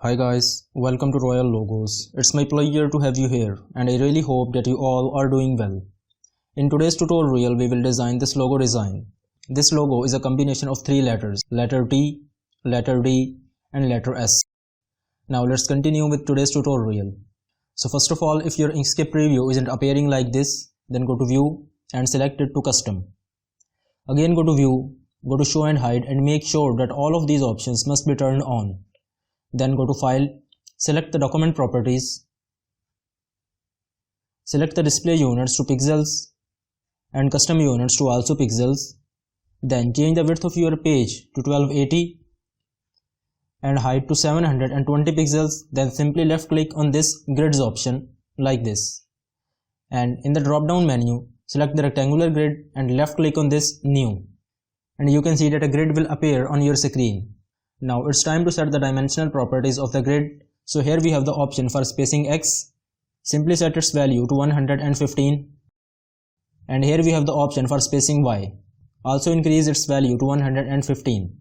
Hi guys, welcome to Royal Logos. It's my pleasure to have you here and I really hope that you all are doing well. In today's tutorial we will design this logo design. This logo is a combination of three letters, letter T, letter D and letter S. Now let's continue with today's tutorial. So first of all, if your Inkscape preview isn't appearing like this, then go to view and select it to custom. Again go to view, go to show and hide and make sure that all of these options must be turned on. Then go to file, select the document properties, select the display units to pixels and custom units to also pixels. Then change the width of your page to 1280 and height to 720 pixels. Then simply left click on this grids option like this. And in the drop down menu, select the rectangular grid and left click on this new. And you can see that a grid will appear on your screen. Now it's time to set the dimensional properties of the grid. So here we have the option for spacing X. Simply set its value to 115. And here we have the option for spacing Y. Also increase its value to 115.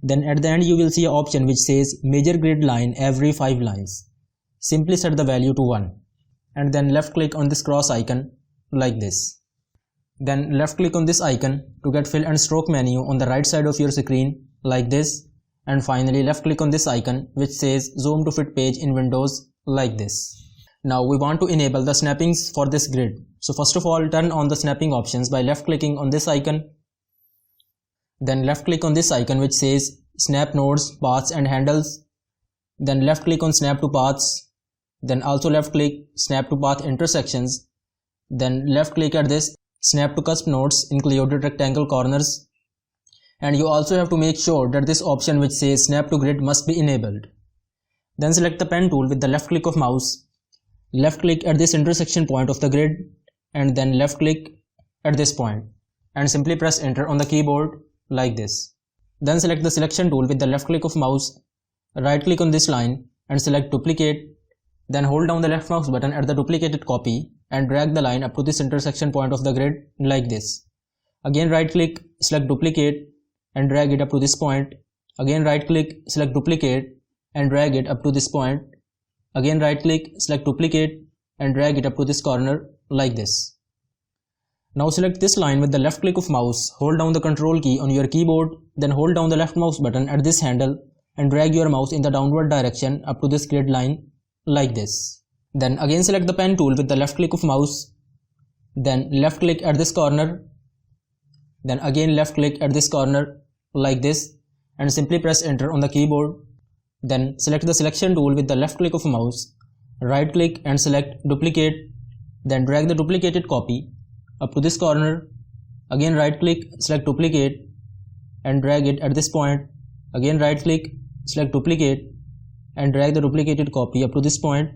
Then at the end you will see an option which says measure grid line every 5 lines. Simply set the value to 1. And then left click on this cross icon like this. Then left click on this icon to get fill and stroke menu on the right side of your screen like this. And finally left click on this icon which says zoom to fit page in Windows like this. Now we want to enable the snappings for this grid. So first of all, turn on the snapping options by left clicking on this icon. Then left click on this icon which says snap nodes, paths and handles. Then left click on snap to paths. Then also left click snap to path intersections. Then left click at this snap to cusp nodes included rectangle corners. And you also have to make sure that this option which says snap to grid must be enabled. Then select the pen tool with the left click of mouse. Left click at this intersection point of the grid and then left click at this point and simply press enter on the keyboard like this. Then select the selection tool with the left click of mouse. Right click on this line and select duplicate. Then hold down the left mouse button at the duplicated copy and drag the line up to this intersection point of the grid like this. Again right click, select duplicate and drag it up to this point. Again right click, select duplicate and drag it up to this point. Again right click, select duplicate and drag it up to this corner like this. Now select this line with the left click of mouse, hold down the control key on your keyboard, then hold down the left mouse button at this handle and drag your mouse in the downward direction up to this grid line like this. Then again select the pen tool with the left click of mouse, then left click at this corner, then again left click at this corner like this and simply press enter on the keyboard. Then select the selection tool with the left click of mouse, right click and select duplicate, then drag the duplicated copy up to this corner. Again right click, select duplicate and drag it at this point. Again right click, select duplicate and drag the duplicated copy up to this point.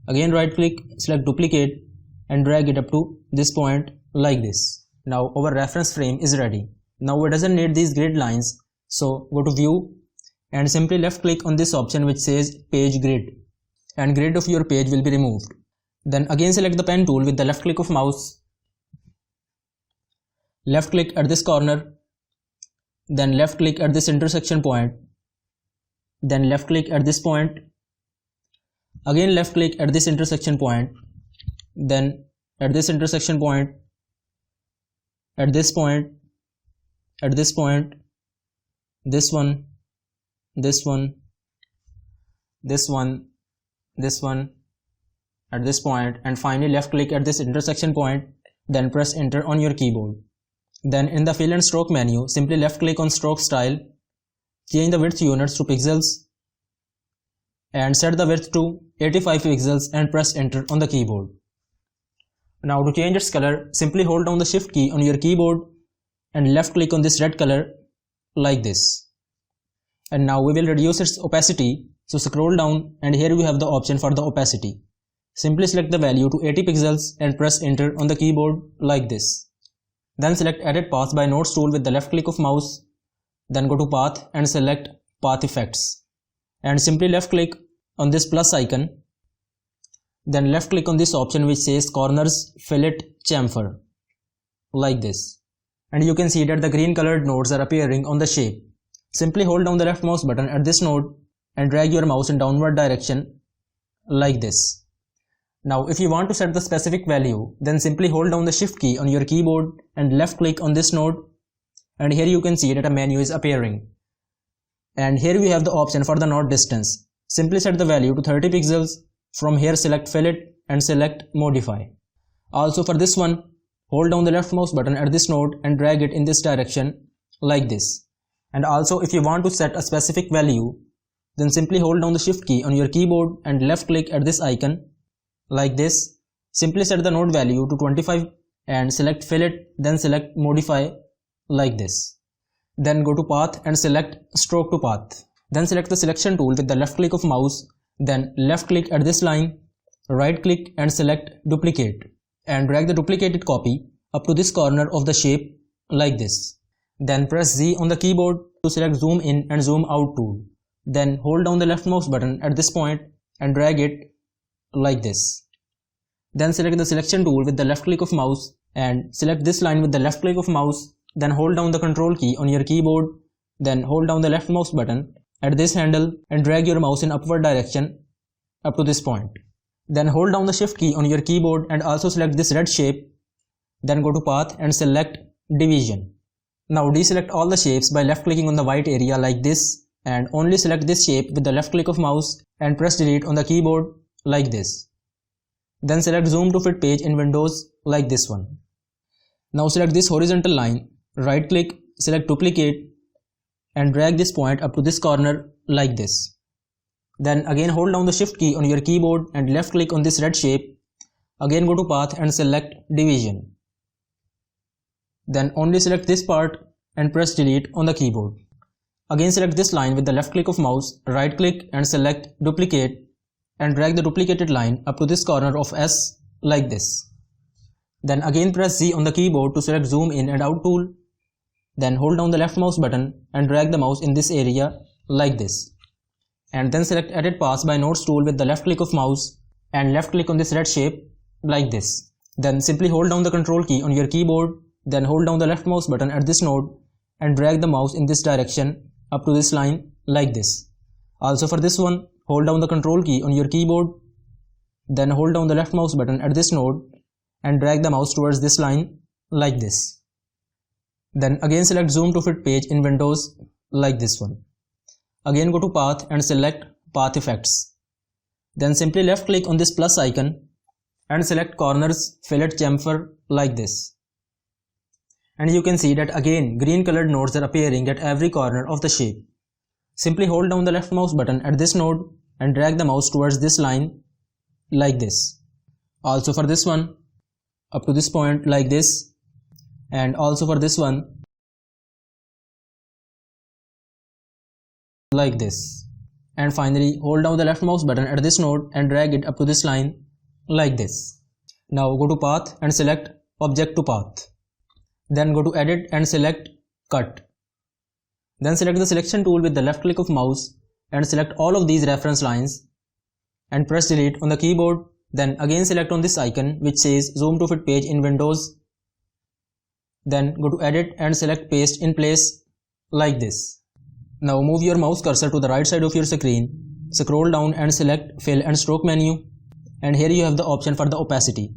Again right click, select duplicate and drag it up to this point like this. Now our reference frame is ready. Now it doesn't need these grid lines, so go to view and simply left click on this option which says page grid and grid of your page will be removed. Then again select the pen tool with the left click of mouse, left click at this corner, then left click at this intersection point, then left click at this point, again left click at this intersection point, then at this intersection point, at this point, at this point, this one, this one, this one, this one, at this point, and finally left click at this intersection point, then press enter on your keyboard. Then in the fill and stroke menu, simply left click on stroke style, change the width units to pixels and set the width to 85 pixels and press enter on the keyboard. Now to change its color, simply hold down the shift key on your keyboard and left click on this red color like this. And now we will reduce its opacity, so scroll down and here we have the option for the opacity. Simply select the value to 80 pixels and press enter on the keyboard like this. Then select edit path by nodes tool with the left click of mouse, then go to path and select path effects and simply left click on this plus icon, then left click on this option which says corners fillet chamfer like this. And you can see that the green colored nodes are appearing on the shape. Simply hold down the left mouse button at this node and drag your mouse in downward direction like this. Now if you want to set the specific value, then simply hold down the shift key on your keyboard and left click on this node, and here you can see that a menu is appearing. And here we have the option for the node distance. Simply set the value to 30 pixels. From here select fillet and select modify. Also for this one, hold down the left mouse button at this node and drag it in this direction like this. And also if you want to set a specific value, then simply hold down the shift key on your keyboard and left click at this icon like this. Simply set the node value to 25 and select fillet, then select modify like this. Then go to path and select stroke to path. Then select the selection tool with the left click of mouse, then left click at this line, right click and select duplicate, and drag the duplicated copy up to this corner of the shape like this. Then press Z on the keyboard to select zoom in and zoom out tool. Then hold down the left mouse button at this point and drag it like this. Then select the selection tool with the left click of mouse and select this line with the left click of mouse. Then hold down the control key on your keyboard. Then hold down the left mouse button at this handle and drag your mouse in upward direction up to this point. Then hold down the shift key on your keyboard and also select this red shape. Then go to path and select division. Now deselect all the shapes by left clicking on the white area like this, and only select this shape with the left click of mouse and press delete on the keyboard like this. Then select zoom to fit page in Windows like this one. Now select this horizontal line, right click, select duplicate and drag this point up to this corner like this. Then again hold down the shift key on your keyboard and left click on this red shape. Again go to path and select division. Then only select this part and press delete on the keyboard. Again select this line with the left click of mouse, right click and select duplicate and drag the duplicated line up to this corner of S like this. Then again press Z on the keyboard to select zoom in and out tool. Then hold down the left mouse button and drag the mouse in this area like this. And then select edit path by nodes tool with the left click of mouse and left click on this red shape like this. Then simply hold down the control key on your keyboard, then hold down the left mouse button at this node and drag the mouse in this direction up to this line like this. Also for this one, hold down the control key on your keyboard, then hold down the left mouse button at this node and drag the mouse towards this line like this. Then again select zoom to fit page in Windows like this one. Again go to path and select path effects. Then simply left click on this plus icon and select corners fillet chamfer like this. And you can see that again green colored nodes are appearing at every corner of the shape. Simply hold down the left mouse button at this node and drag the mouse towards this line like this. Also for this one, up to this point like this, and also for this one like this. And finally hold down the left mouse button at this node and drag it up to this line like this. Now go to path and select object to path. Then go to edit and select cut. Then select the selection tool with the left click of mouse and select all of these reference lines and press delete on the keyboard. Then again select on this icon which says zoom to fit page in Windows. Then go to edit and select paste in place like this. Now move your mouse cursor to the right side of your screen, scroll down and select fill and stroke menu, and here you have the option for the opacity.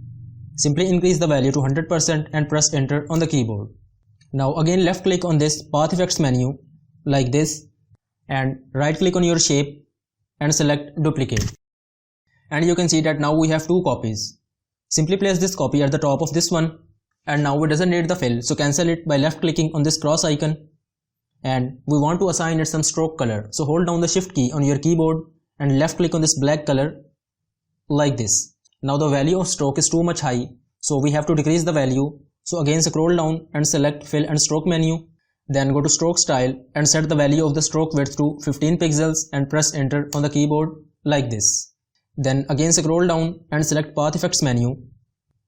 Simply increase the value to 100% and press enter on the keyboard. Now again left click on this path effects menu like this and right click on your shape and select duplicate. And you can see that now we have two copies. Simply place this copy at the top of this one, and now it doesn't need the fill, so cancel it by left clicking on this cross icon. And we want to assign it some stroke color, so hold down the shift key on your keyboard and left click on this black color like this. Now the value of stroke is too much high, so we have to decrease the value. So again scroll down and select fill and stroke menu, then go to stroke style and set the value of the stroke width to 15 pixels and press enter on the keyboard like this. Then again scroll down and select path effects menu.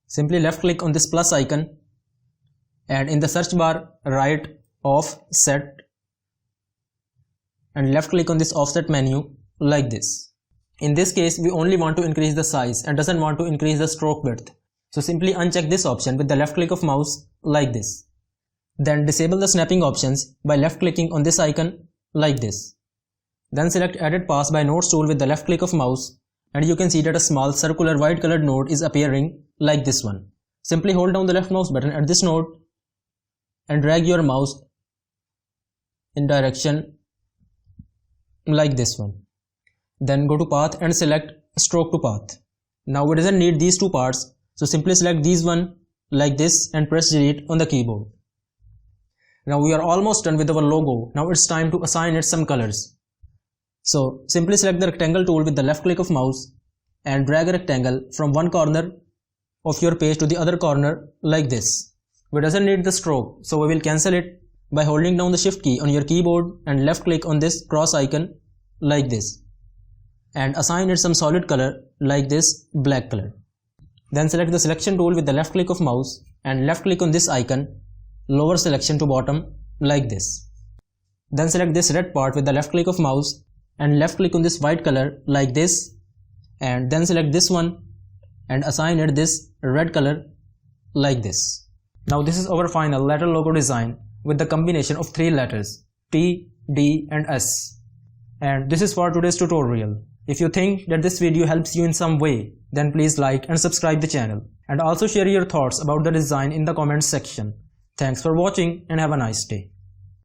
Simply left click on this plus icon and in the search bar write offset and left click on this offset menu like this. In this case we only want to increase the size and doesn't want to increase the stroke width. So simply uncheck this option with the left click of mouse like this. Then disable the snapping options by left clicking on this icon like this. Then select Edit Path by Nodes tool with the left click of mouse, and you can see that a small circular white colored node is appearing like this one. Simply hold down the left mouse button at this node and drag your mouse in direction like this one. Then go to Path and select Stroke to Path. Now it doesn't need these two parts, so simply select these one like this and press delete on the keyboard. Now we are almost done with our logo. Now it's time to assign it some colors. So simply select the rectangle tool with the left click of mouse and drag a rectangle from one corner of your page to the other corner like this. We doesn't need the stroke, so we will cancel it by holding down the shift key on your keyboard and left click on this cross icon like this, and assign it some solid color like this black color. Then select the selection tool with the left click of mouse and left click on this icon, lower selection to bottom like this. Then select this red part with the left click of mouse and left click on this white color like this, and then select this one and assign it this red color like this. Now this is our final letter logo design with the combination of 3 letters T, D and S. And this is for today's tutorial. If you think that this video helps you in some way, then please like and subscribe the channel, and also share your thoughts about the design in the comments section. Thanks for watching and have a nice day.